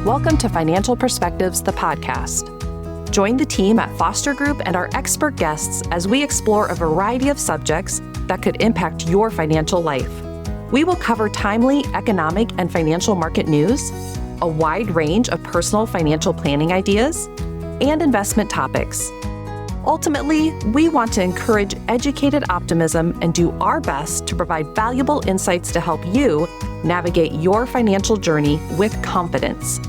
Welcome to Financial Perspectives, the podcast. Join the team at Foster Group and our expert guests as we explore a variety of subjects that could impact your financial life. We will cover timely economic and financial market news, a wide range of personal financial planning ideas, and investment topics. Ultimately, we want to encourage educated optimism and do our best to provide valuable insights to help you navigate your financial journey with confidence.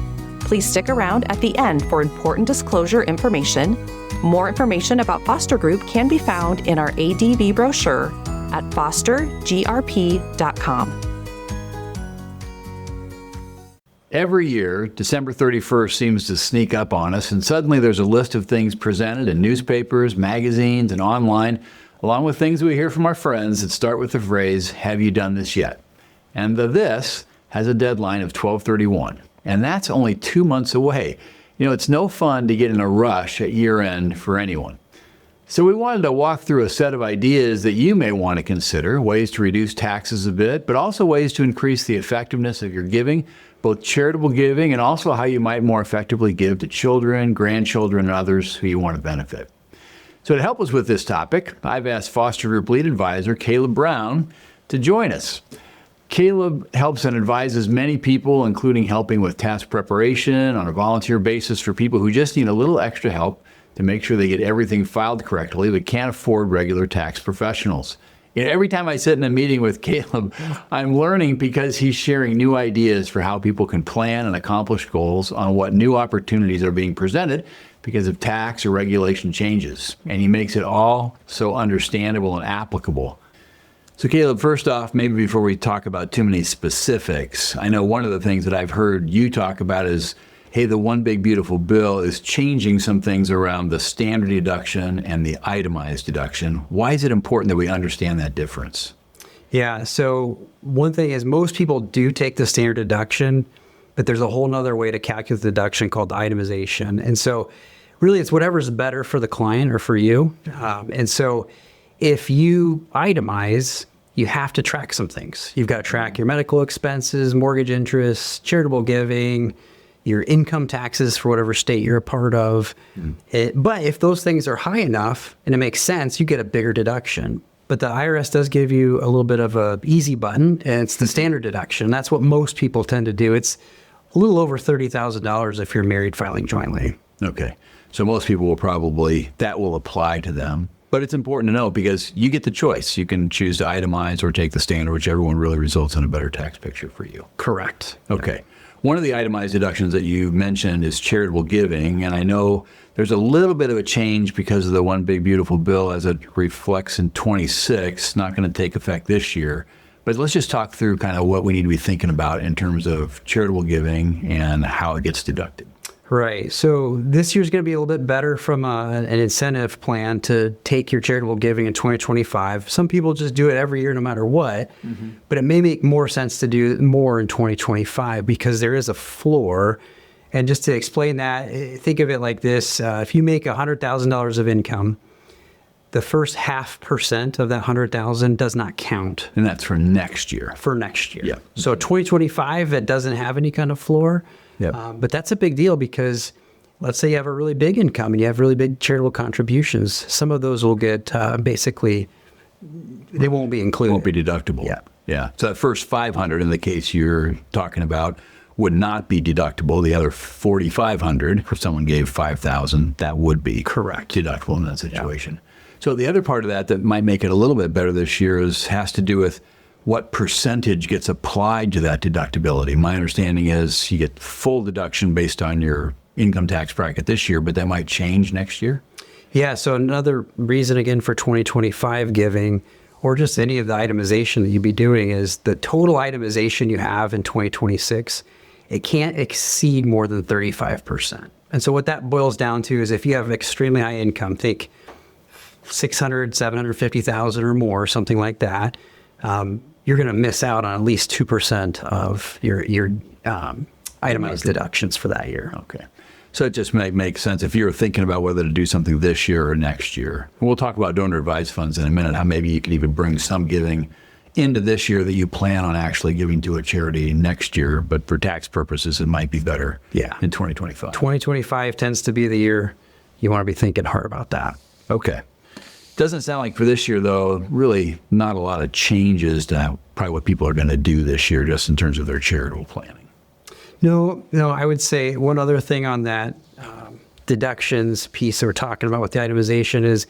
Please stick around at the end for important disclosure information. More information about Foster Group can be found in our ADV brochure at fostergrp.com. Every year, December 31st seems to sneak up on us, and suddenly there's a list of things presented in newspapers, magazines, and online, along with things we hear from our friends that start with the phrase, "Have you done this yet?" And the this has a deadline of 12/31, and that's only 2 months away. You know, it's no fun to get in a rush at year end for anyone. So we wanted to walk through a set of ideas that you may want to consider, ways to reduce taxes a bit, but also ways to increase the effectiveness of your giving, both charitable giving and also how you might more effectively give to children, grandchildren, and others who you want to benefit. So to help us with this topic, I've asked Foster Group Lead Advisor Caleb Brown to join us. Caleb helps and advises many people, including helping with tax preparation on a volunteer basis for people who just need a little extra help to make sure they get everything filed correctly but can't afford regular tax professionals. You know, every time I sit in a meeting with Caleb, I'm learning because he's sharing new ideas for how people can plan and accomplish goals on what new opportunities are being presented because of tax or regulation changes. And he makes it all so understandable and applicable. So Caleb, first off, maybe before we talk about too many specifics, I know one of the things that I've heard you talk about is, hey, the One Big Beautiful Bill is changing some things around the standard deduction and the itemized deduction. Why is it important that we understand that difference? Yeah, so one thing is most people do take the standard deduction, but there's a whole nother way to calculate the deduction called itemization. And so really it's whatever's better for the client or for you. And so if you itemize, you have to track some things. You've got to track your medical expenses, mortgage interest, charitable giving, your income taxes for whatever state you're a part of. But if those things are high enough and it makes sense, you get a bigger deduction. But the IRS does give you a little bit of a easy button, and it's the standard deduction. That's what most people tend to do. It's a little over $30,000 if you're married filing jointly. Okay. So most people will probably, that will apply to them. But it's important to know because you get the choice. You can choose to itemize or take the standard, whichever one really results in a better tax picture for you. Correct. Okay. One of the itemized deductions that you mentioned is charitable giving, and I know there's a little bit of a change because of the One Big Beautiful Bill as it reflects in 26, not going to take effect this year. But let's just talk through kind of what we need to be thinking about in terms of charitable giving and how it gets deducted. Right. So this year's going to be a little bit better from an incentive plan to take your charitable giving in 2025. Some people just do it every year no matter what, but it may make more sense to do more in 2025 because there is a floor. And just to explain that, think of it like this. If you make $100,000 of income, the first 0.5% of that 100,000 does not count. And that's for next year. For next year. Yeah. So 2025, it doesn't have any kind of floor. Yep. But that's a big deal because let's say you have a really big income and you have really big charitable contributions. Some of those will get basically, they won't be included. Won't be deductible. Yeah. Yeah. So that first 500 in the case you're talking about would not be deductible. The other 4,500, if someone gave 5,000, that would be correct deductible in that situation. Yeah. So the other part of that might make it a little bit better this year has to do with what percentage gets applied to that deductibility. My understanding is you get full deduction based on your income tax bracket this year, but that might change next year? Yeah, so another reason again for 2025 giving, or just any of the itemization that you'd be doing, is the total itemization you have in 2026, it can't exceed more than 35%. And so what that boils down to is if you have extremely high income, think 600, 750,000 or more, something like that, you're going to miss out on at least 2% of your itemized deductions for that year. Okay. So it just makes sense if you're thinking about whether to do something this year or next year. We'll talk about donor advised funds in a minute, how maybe you could even bring some giving into this year that you plan on actually giving to a charity next year, but for tax purposes, it might be better in 2025. 2025 tends to be the year you want to be thinking hard about that. Okay. Doesn't sound like for this year, though, really not a lot of changes to probably what people are going to do this year just in terms of their charitable planning. No, I would say one other thing on that deductions piece that we're talking about with the itemization is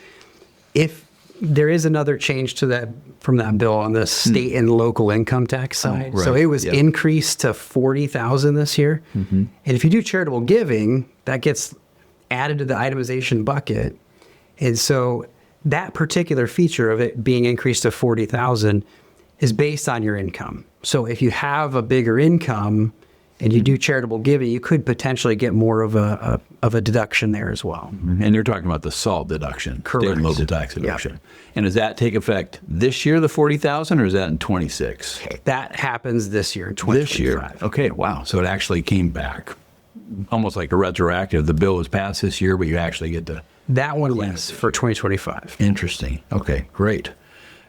if there is another change to that from that bill on the state and local income tax side. Right. So it was increased to $40,000 this year. And if you do charitable giving, that gets added to the itemization bucket. And so that particular feature of it being increased to $40,000 is based on your income. So if you have a bigger income and you do charitable giving, you could potentially get more of a deduction there as well. And you're talking about the SALT deduction, Correct. state and local tax deduction. Yep. And does that take effect this year, the $40,000, or is that in 26? That happens this year, in 2025. This year. Okay, wow. So it actually came back almost like a retroactive. The bill was passed this year, but you actually get to... That one, yes, for 2025. Interesting. Okay, great.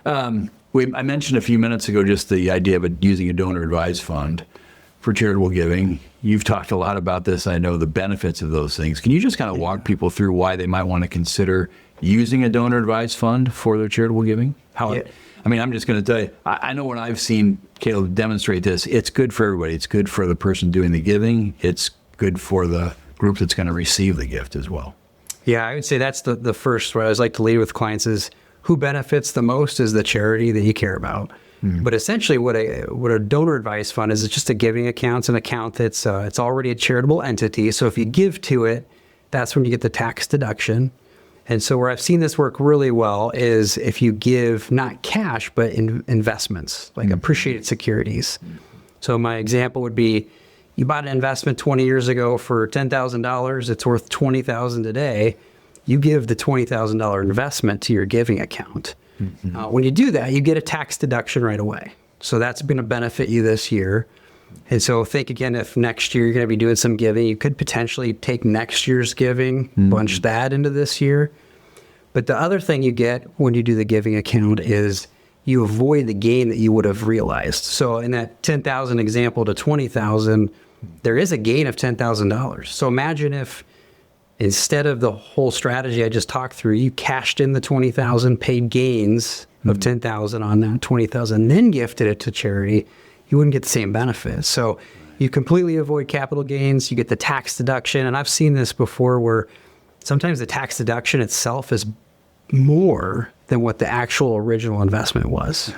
I mentioned a few minutes ago just the idea of using a donor-advised fund for charitable giving. You've talked a lot about this. I know the benefits of those things. Can you just kind of walk people through why they might want to consider using a donor-advised fund for their charitable giving? I mean, I'm just going to tell you, I know when I've seen Caleb demonstrate this, it's good for everybody. It's good for the person doing the giving. It's good for the group that's going to receive the gift as well. Yeah, I would say that's the first what I always like to lead with clients is who benefits the most is the charity that you care about. But essentially what a donor advised fund is, it's just a giving account. It's an account that's it's already a charitable entity. So if you give to it, that's when you get the tax deduction. And so where I've seen this work really well is if you give not cash, but investments, like appreciated securities. So my example would be you bought an investment 20 years ago for $10,000. It's worth $20,000 today. You give the $20,000 investment to your giving account. When you do that, you get a tax deduction right away. So that's going to benefit you this year. And so think again, if next year you're going to be doing some giving, you could potentially take next year's giving, bunch that into this year. But the other thing you get when you do the giving account is you avoid the gain that you would have realized. So in that 10,000 example to 20,000, there is a gain of $10,000. So imagine if instead of the whole strategy I just talked through, you cashed in the 20,000, paid gains of 10,000 on that 20,000, then gifted it to charity, you wouldn't get the same benefit. So you completely avoid capital gains, you get the tax deduction. And I've seen this before where sometimes the tax deduction itself is more than what the actual original investment was.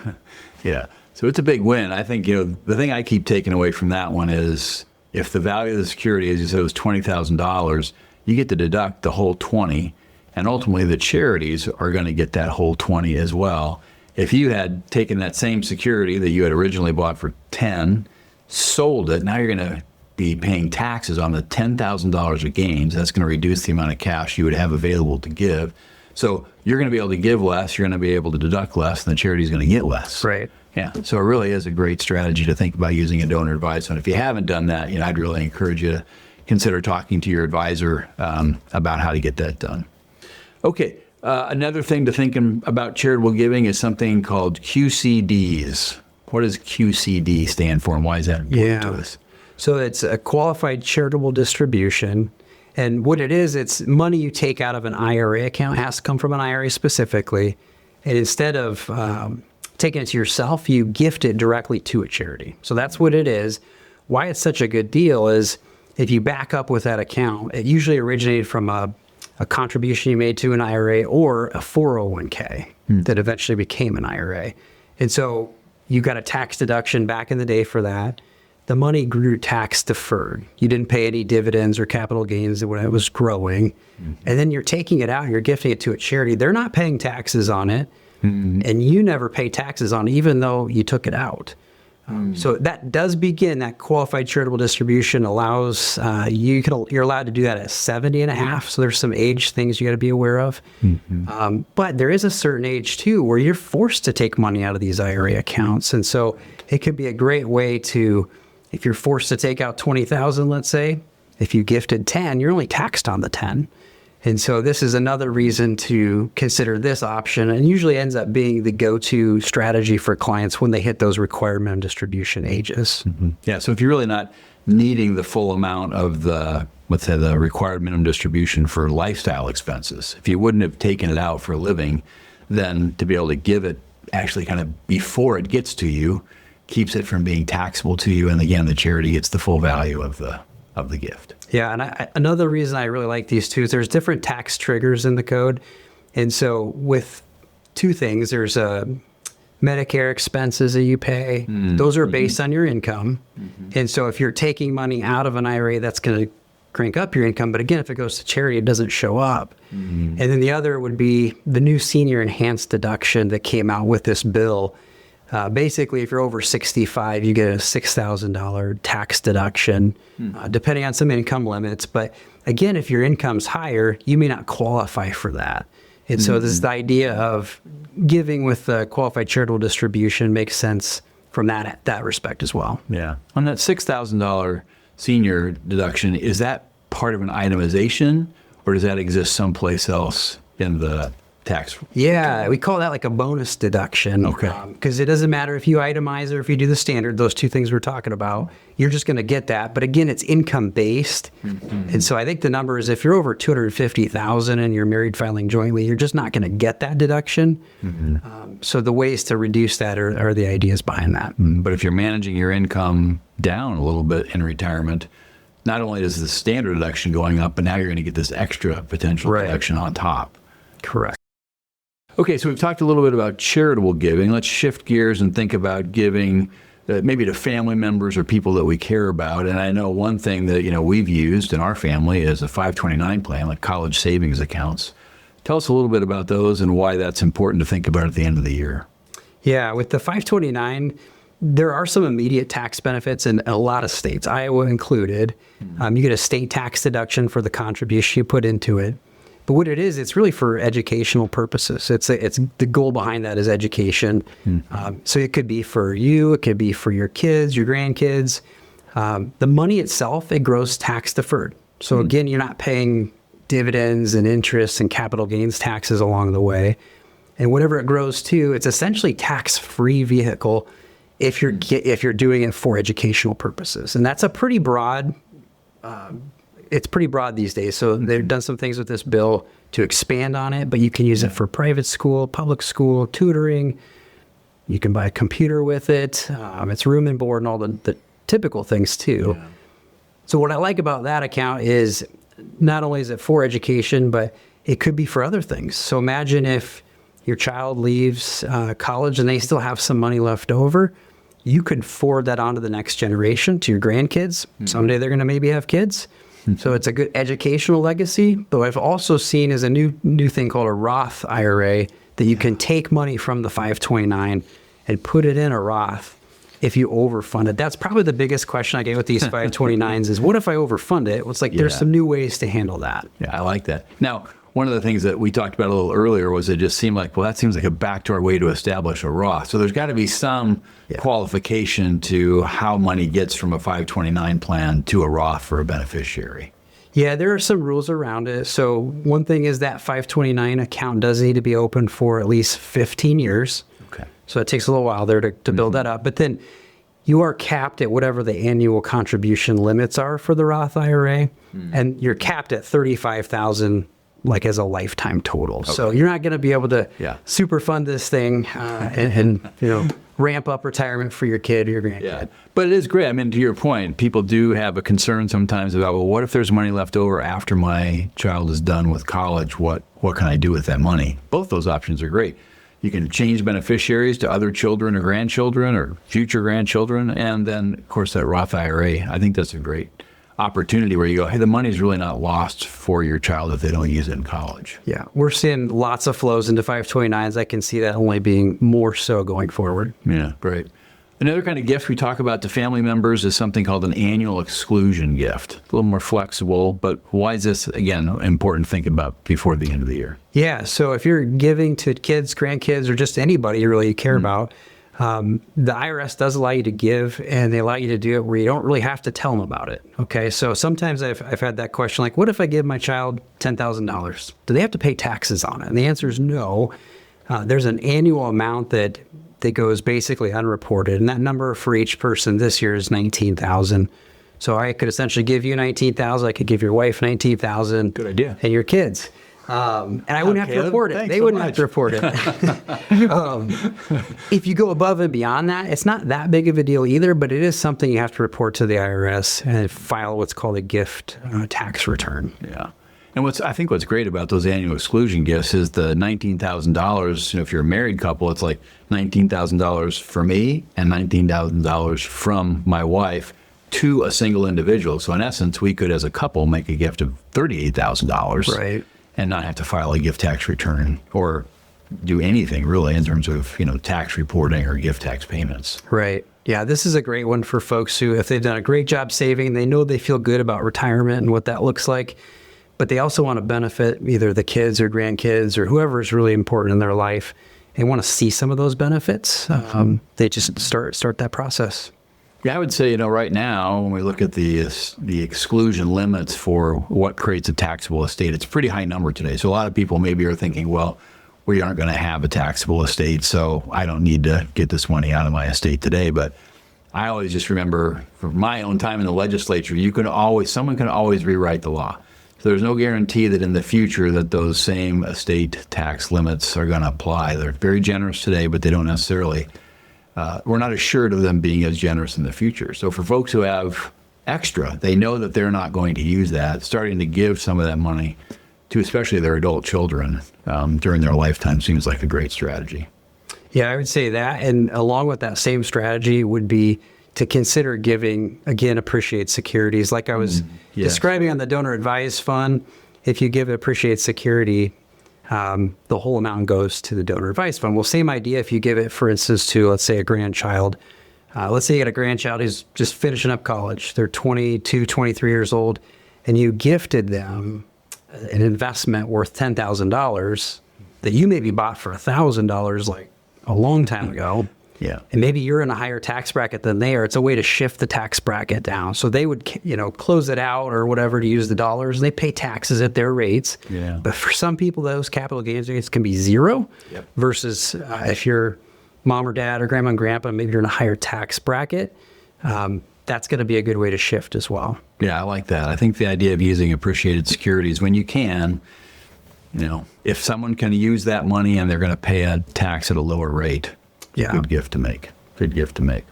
Yeah. So it's a big win. I think, the thing I keep taking away from that one is if the value of the security, as you said, was $20,000, you get to deduct the whole 20, and ultimately the charities are going to get that whole 20 as well. If you had taken that same security that you had originally bought for 10, sold it, now you're going to be paying taxes on the $10,000 of gains. That's going to reduce the amount of cash you would have available to give. So you're going to be able to give less, you're going to be able to deduct less, and the charity is going to get less. Right. Yeah. So it really is a great strategy to think about using a donor advised fund. If you haven't done that, I'd really encourage you to consider talking to your advisor about how to get that done. Okay. Another thing to think about charitable giving is something called QCDs. What does QCD stand for, and why is that important to us? So it's a qualified charitable distribution. And what it is, it's money you take out of an IRA account. It has to come from an IRA specifically. And instead of taking it to yourself, you gift it directly to a charity. So that's what it is. Why it's such a good deal is if you back up with that account, it usually originated from a contribution you made to an IRA or a 401k that eventually became an IRA. And so you got a tax deduction back in the day for that. The money grew tax deferred. You didn't pay any dividends or capital gains when it was growing. And then you're taking it out and you're gifting it to a charity. They're not paying taxes on it. And you never pay taxes on it, even though you took it out. So that does begin, that qualified charitable distribution allows, you're allowed to do that at 70 and a half. So there's some age things you got to be aware of. But there is a certain age too, where you're forced to take money out of these IRA accounts. And so it could be a great way to, if you're forced to take out 20,000, let's say, if you gifted 10, you're only taxed on the 10. And so this is another reason to consider this option, and usually ends up being the go-to strategy for clients when they hit those required minimum distribution ages. Mm-hmm. Yeah, so if you're really not needing the full amount of the, let's say, the required minimum distribution for lifestyle expenses, if you wouldn't have taken it out for a living, then to be able to give it actually kind of before it gets to you keeps it from being taxable to you. And again, the charity gets the full value of the gift. Yeah, and another reason I really like these two is there's different tax triggers in the code. And so with two things, there's Medicare expenses that you pay. Those are based on your income. And so if you're taking money out of an IRA, that's going to crank up your income. But again, if it goes to charity, it doesn't show up. And then the other would be the new senior enhanced deduction that came out with this bill. Basically, if you're over 65, you get a $6,000 tax deduction, depending on some income limits. But again, if your income's higher, you may not qualify for that. And so this is the idea of giving with a qualified charitable distribution makes sense from that respect as well. Yeah. On that $6,000 senior deduction, is that part of an itemization, or does that exist someplace else in the tax? Yeah, we call that like a bonus deduction. Okay. Because it doesn't matter if you itemize or if you do the standard, those two things we're talking about, you're just going to get that. But again, it's income based. And so I think the number is if you're over $250,000 and you're married filing jointly, you're just not going to get that deduction. So the ways to reduce that are the ideas behind that. But if you're managing your income down a little bit in retirement, not only is the standard deduction going up, but now you're going to get this extra potential deduction on top. Correct. Okay, so we've talked a little bit about charitable giving. Let's shift gears and think about giving maybe to family members or people that we care about. And I know one thing that we've used in our family is a 529 plan, like college savings accounts. Tell us a little bit about those and why that's important to think about at the end of the year. Yeah, with the 529, there are some immediate tax benefits in a lot of states, Iowa included. You get a state tax deduction for the contribution you put into it. But what it is, it's really for educational purposes. It's the goal behind that is education. So it could be for you, it could be for your kids, your grandkids. The money itself, it grows tax deferred. So again, you're not paying dividends and interest and capital gains taxes along the way. And whatever it grows to, it's essentially tax-free vehicle if you're doing it for educational purposes. And that's a pretty broad. It's pretty broad these days. So they've done some things with this bill to expand on it, but you can use it for private school, public school, tutoring. You can buy a computer with it. It's room and board and all the typical things too. Yeah. So what I like about that account is not only is it for education, but it could be for other things. So imagine if your child leaves college and they still have some money left over, you could forward that on to the next generation, to your grandkids. Someday they're going to maybe have kids. So it's a good educational legacy. But I've also seen is a new thing called a Roth IRA that you can take money from the 529 and put it in a Roth if you overfund it. That's probably the biggest question I get with these 529s is what if I overfund it? Well, it's like there's some new ways to handle that. Yeah, I like that. Now, one of the things that we talked about a little earlier was it just seemed like, well, that seems like a backdoor way to establish a Roth. So there's got to be some qualification to how money gets from a 529 plan to a Roth for a beneficiary. Yeah, there are some rules around it. So one thing is that 529 account does need to be open for at least 15 years. Okay. So it takes a little while there to build that up. But then you are capped at whatever the annual contribution limits are for the Roth IRA. And you're capped at $35,000 like as a lifetime total. Okay. So you're not going to be able to super fund this thing and ramp up retirement for your kid or your grandkid. Yeah. But it is great. I mean, to your point, people do have a concern sometimes about, well, what if there's money left over after my child is done with college? What can I do with that money? Both those options are great. You can change beneficiaries to other children or grandchildren or future grandchildren. And then, of course, that Roth IRA, I think that's a great opportunity where you go, hey, the money's really not lost for your child if they don't use it in college. Yeah, we're seeing lots of flows into 529s. I can see that only being more so going forward. Yeah, great. Another kind of gift we talk about to family members is something called an annual exclusion gift. A little more flexible, but why is this, again, important to think about before the end of the year? Yeah, so if you're giving to kids, grandkids, or just anybody you really care about, The IRS does allow you to give, and they allow you to do it where you don't really have to tell them about it. Okay, so sometimes I've had that question, like, what if I give my child $10,000? Do they have to pay taxes on it? And the answer is no. There's an annual amount that goes basically unreported, and that number for each person this year is $19,000. So I could essentially give you $19,000. I could give your wife $19,000. Good idea. And your kids. And I wouldn't have to report it. They wouldn't have to report it. If you go above and beyond that, it's not that big of a deal either, but it is something you have to report to the IRS and file what's called a gift tax return. Yeah. And I think what's great about those annual exclusion gifts is the $19,000, if you're a married couple, it's like $19,000 for me and $19,000 from my wife to a single individual. So in essence, we could, as a couple, make a gift of $38,000. Right. And not have to file a gift tax return or do anything really in terms of, tax reporting or gift tax payments. Right. Yeah, this is a great one for folks who, if they've done a great job saving, they know they feel good about retirement and what that looks like, but they also want to benefit either the kids or grandkids or whoever is really important in their life and want to see some of those benefits. They just start that process. Yeah, I would say, right now, when we look at the exclusion limits for what creates a taxable estate, it's a pretty high number today. So a lot of people maybe are thinking, well, we aren't going to have a taxable estate, so I don't need to get this money out of my estate today. But I always just remember from my own time in the legislature, someone can always rewrite the law. So there's no guarantee that in the future that those same estate tax limits are going to apply. They're very generous today, but they don't necessarily we're not assured of them being as generous in the future. So for folks who have extra, they know that they're not going to use that. Starting to give some of that money to especially their adult children during their lifetime seems like a great strategy. Yeah, I would say that. And along with that same strategy would be to consider giving, again, appreciate securities. Like I was describing on the donor advised fund, if you give appreciate security, the whole amount goes to the donor advised fund. Well, same idea if you give it, for instance, to, let's say, a grandchild. Let's say you got a grandchild who's just finishing up college. They're 22, 23 years old, and you gifted them an investment worth $10,000 that you maybe bought for $1,000 like a long time ago. Yeah. And maybe you're in a higher tax bracket than they are. It's a way to shift the tax bracket down. So they would, close it out or whatever to use the dollars. And they pay taxes at their rates. Yeah. But for some people, those capital gains rates can be zero. Yep. Versus if you're mom or dad or grandma and grandpa, maybe you're in a higher tax bracket. That's going to be a good way to shift as well. Yeah, I like that. I think the idea of using appreciated securities when you can, if someone can use that money and they're going to pay a tax at a lower rate. Yeah. Good gift to make. Good gift to make.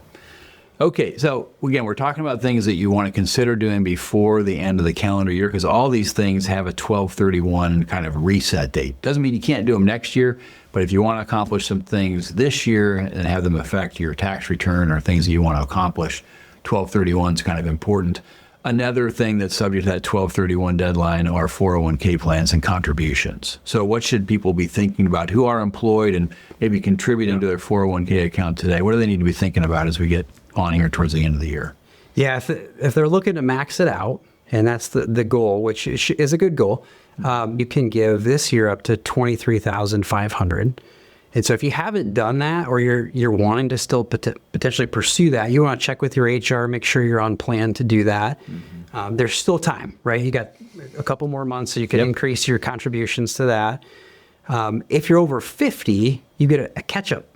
Okay, so again, we're talking about things that you want to consider doing before the end of the calendar year because all these things have a 12/31 kind of reset date. Doesn't mean you can't do them next year, but if you want to accomplish some things this year and have them affect your tax return or things that you want to accomplish, 12/31 is kind of important. Another thing that's subject to that 12/31 deadline are 401k plans and contributions. So what should people be thinking about who are employed and maybe contributing to their 401k account today? What do they need to be thinking about as we get on here towards the end of the year? Yeah, if they're looking to max it out, and that's the goal, which is a good goal, you can give this year up to $23,500. And so if you haven't done that or you're wanting to still potentially pursue that, you want to check with your HR, make sure you're on plan to do that. Mm-hmm. There's still time, right? You got a couple more months so you can increase your contributions to that. If you're over 50, you get a catch-up.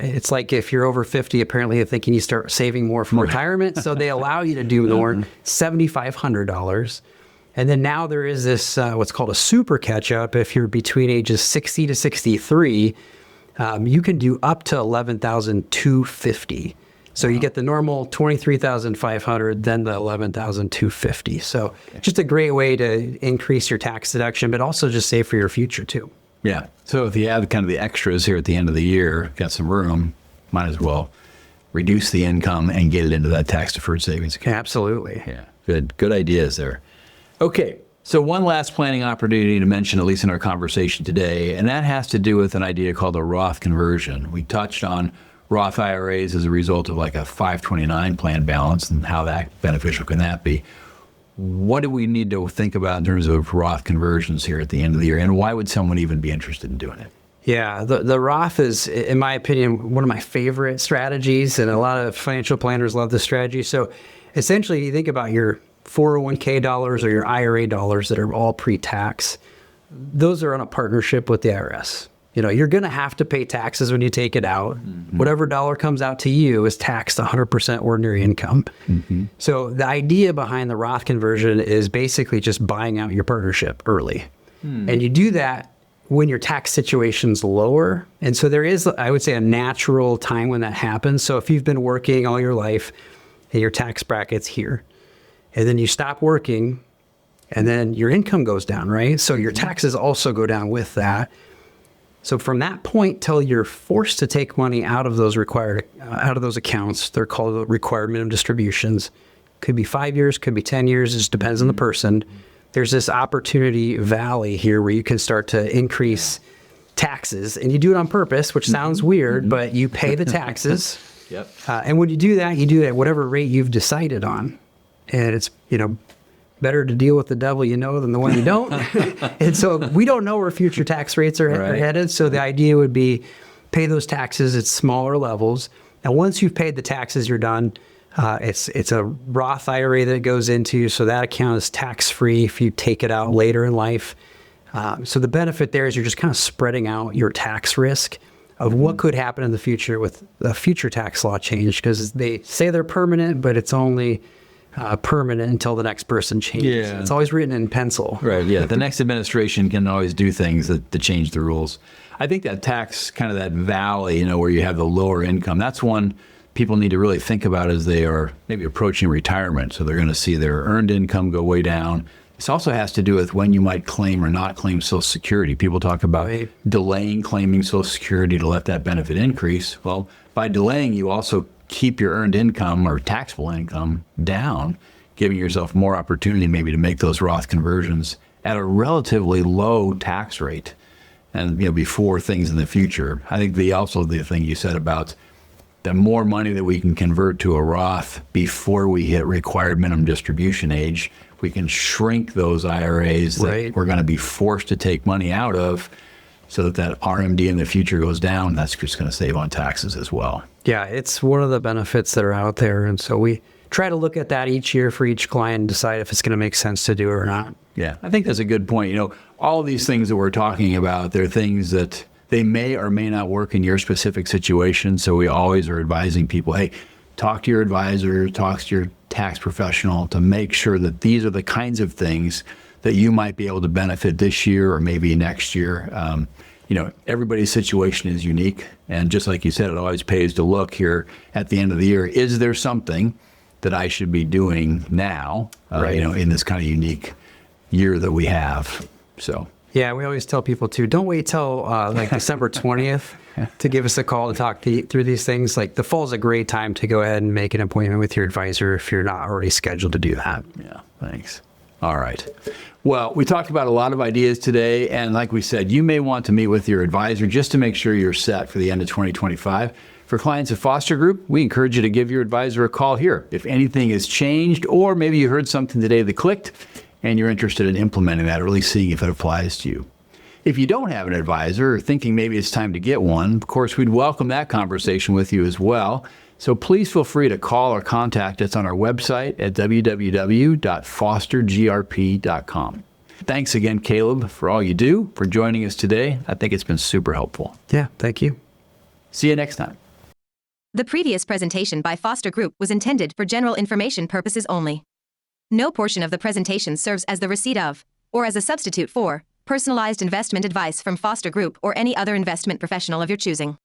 It's like if you're over 50, apparently they're thinking you start saving more from retirement. So they allow you to do more, $7,500. And then now there is this, what's called a super catch-up. If you're between ages 60 to 63, you can do up to $11,250. So you get the normal $23,500, then the $11,250. So just a great way to increase your tax deduction, but also just save for your future too. Yeah. So if you have kind of the extras here at the end of the year, got some room, might as well reduce the income and get it into that tax-deferred savings account. Absolutely. Yeah. Good ideas there. Okay, so one last planning opportunity to mention, at least in our conversation today, and that has to do with an idea called a Roth conversion. We touched on Roth IRAs as a result of like a 529 plan balance and how beneficial can that be. What do we need to think about in terms of Roth conversions here at the end of the year, and why would someone even be interested in doing it? Yeah, the Roth is, in my opinion, one of my favorite strategies, and a lot of financial planners love this strategy. So essentially, you think about your 401k dollars or your IRA dollars that are all pre-tax. Those are on a partnership with the IRS. You're going to have to pay taxes when you take it out. Mm-hmm. Whatever dollar comes out to you is taxed 100% ordinary income. Mm-hmm. So the idea behind the Roth conversion is basically just buying out your partnership early. And you do that when your tax situation's lower. And so there is, I would say, a natural time when that happens. So if you've been working all your life and your tax bracket's here, and then you stop working, and then your income goes down, right? So your taxes also go down with that. So from that point till you're forced to take money out of those accounts, they're called required minimum distributions. Could be 5 years, could be 10 years, it just depends on the person. There's this opportunity valley here where you can start to increase taxes, and you do it on purpose, which sounds weird, but you pay the taxes. Yep. And when you do that, you do it at whatever rate you've decided on. And it's, better to deal with the devil you know than the one you don't. And so we don't know where future tax rates are headed. So the idea would be pay those taxes at smaller levels. And once you've paid the taxes, you're done. It's a Roth IRA that it goes into, so that account is tax-free if you take it out later in life. So the benefit there is you're just kind of spreading out your tax risk of what could happen in the future with the future tax law change, because they say they're permanent, but it's only permanent until the next person changes. Yeah. It's always written in pencil. Right, yeah. The next administration can always do things to change the rules. I think that tax, kind of that valley, where you have the lower income, that's one people need to really think about as they are maybe approaching retirement. So they're going to see their earned income go way down. This also has to do with when you might claim or not claim Social Security. People talk about delaying claiming Social Security to let that benefit increase. Well, by delaying, you also keep your earned income or taxable income down, giving yourself more opportunity maybe to make those Roth conversions at a relatively low tax rate and before things in the future. I think the thing you said about the more money that we can convert to a Roth before we hit required minimum distribution age, we can shrink those IRAs that we're going to be forced to take money out of, so that RMD in the future goes down. That's just going to save on taxes as well. Yeah, it's one of the benefits that are out there. And so we try to look at that each year for each client and decide if it's going to make sense to do it or not. Yeah, I think that's a good point. All of these things that we're talking about, they're things that they may or may not work in your specific situation. So we always are advising people, hey, talk to your advisor, talk to your tax professional to make sure that these are the kinds of things that you might be able to benefit this year or maybe next year. Everybody's situation is unique. And just like you said, it always pays to look here at the end of the year. Is there something that I should be doing now, in this kind of unique year that we have? So. Yeah, we always tell people too, don't wait till December 20th to give us a call to talk through these things. Like the fall is a great time to go ahead and make an appointment with your advisor if you're not already scheduled to do that. Yeah, thanks. All right. Well, we talked about a lot of ideas today, and like we said, you may want to meet with your advisor just to make sure you're set for the end of 2025. For clients of Foster Group, we encourage you to give your advisor a call here. If anything has changed, or maybe you heard something today that clicked, and you're interested in implementing that or really seeing if it applies to you. If you don't have an advisor or thinking maybe it's time to get one, of course, we'd welcome that conversation with you as well. So please feel free to call or contact us on our website at www.fostergrp.com. Thanks again, Caleb, for all you do, for joining us today. I think it's been super helpful. Yeah, thank you. See you next time. The previous presentation by Foster Group was intended for general information purposes only. No portion of the presentation serves as the receipt of, or as a substitute for, personalized investment advice from Foster Group or any other investment professional of your choosing.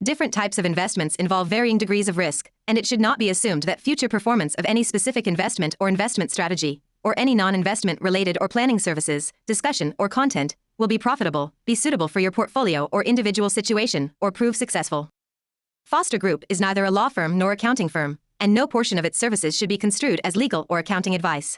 Different types of investments involve varying degrees of risk, and it should not be assumed that future performance of any specific investment or investment strategy, or any non-investment related or planning services, discussion, or content, will be profitable, be suitable for your portfolio or individual situation, or prove successful. Foster Group is neither a law firm nor accounting firm, and no portion of its services should be construed as legal or accounting advice.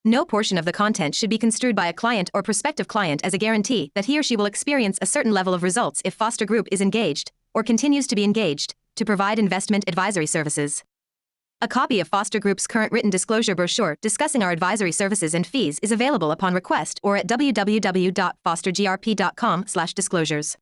No portion of the content should be construed by a client or prospective client as a guarantee that he or she will experience a certain level of results if Foster Group is engaged, or continues to be engaged, to provide investment advisory services. A copy of Foster Group's current written disclosure brochure discussing our advisory services and fees is available upon request or at www.fostergrp.com/disclosures.